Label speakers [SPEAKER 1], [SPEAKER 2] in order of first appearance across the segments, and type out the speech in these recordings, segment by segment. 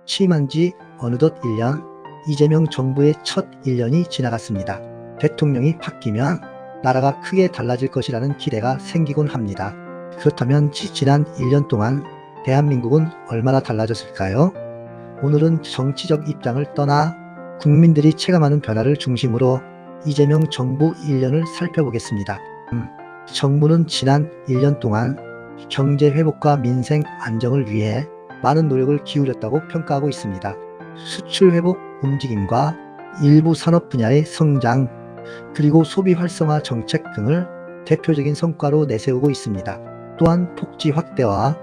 [SPEAKER 1] 취임한 지 어느덧 1년, 이재명 정부의 첫 1년이 지나갔습니다. 대통령이 바뀌면 나라가 크게 달라질 것이라는 기대가 생기곤 합니다. 그렇다면 지난 1년 동안 대한민국은 얼마나 달라졌을까요? 오늘은 정치적 입장을 떠나 국민들이 체감하는 변화를 중심으로 이재명 정부 1년을 살펴보겠습니다. 정부는 지난 1년 동안 경제 회복과 민생 안정을 위해 많은 노력을 기울였다고 평가하고 있습니다. 수출 회복 움직임과 일부 산업 분야의 성장, 그리고 소비 활성화 정책 등을 대표적인 성과로 내세우고 있습니다. 또한 복지 확대와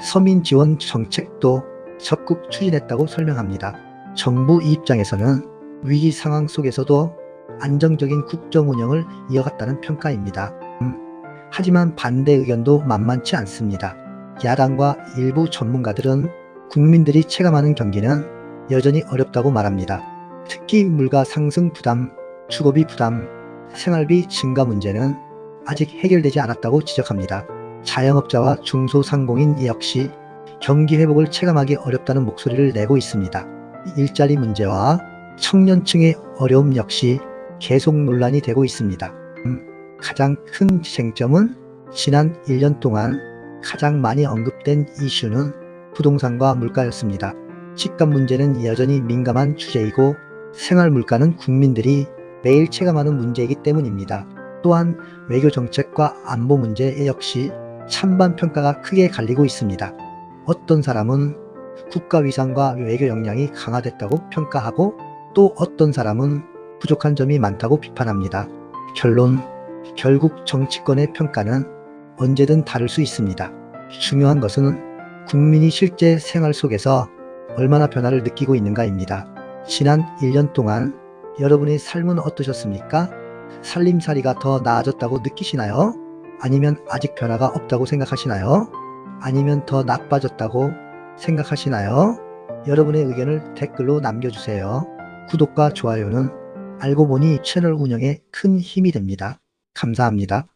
[SPEAKER 1] 서민 지원 정책도 적극 추진했다고 설명합니다. 정부 입장에서는 위기 상황 속에서도 안정적인 국정 운영을 이어갔다는 평가입니다. 하지만 반대 의견도 만만치 않습니다. 야당과 일부 전문가들은 국민들이 체감하는 경기는 여전히 어렵다고 말합니다. 특히 물가 상승 부담, 주거비 부담, 생활비 증가 문제는 아직 해결되지 않았다고 지적합니다. 자영업자와 중소상공인 역시 경기 회복을 체감하기 어렵다는 목소리를 내고 있습니다. 일자리 문제와 청년층의 어려움 역시 계속 논란이 되고 있습니다. 가장 큰 쟁점은 지난 1년 동안 가장 많이 언급된 이슈는 부동산과 물가였습니다. 집값 문제는 여전히 민감한 주제이고 생활 물가는 국민들이 매일 체감하는 문제이기 때문입니다. 또한 외교 정책과 안보 문제 역시 찬반 평가가 크게 갈리고 있습니다. 어떤 사람은 국가 위상과 외교 역량이 강화됐다고 평가하고 또 어떤 사람은 부족한 점이 많다고 비판합니다. 결론, 결국 정치권의 평가는 언제든 다를 수 있습니다. 중요한 것은 국민이 실제 생활 속에서 얼마나 변화를 느끼고 있는가입니다. 지난 1년 동안 여러분의 삶은 어떠셨습니까? 살림살이가 더 나아졌다고 느끼시나요? 아니면 아직 변화가 없다고 생각하시나요? 아니면 더 나빠졌다고 생각하시나요? 여러분의 의견을 댓글로 남겨주세요. 구독과 좋아요는 알고 보니 채널 운영에 큰 힘이 됩니다. 감사합니다.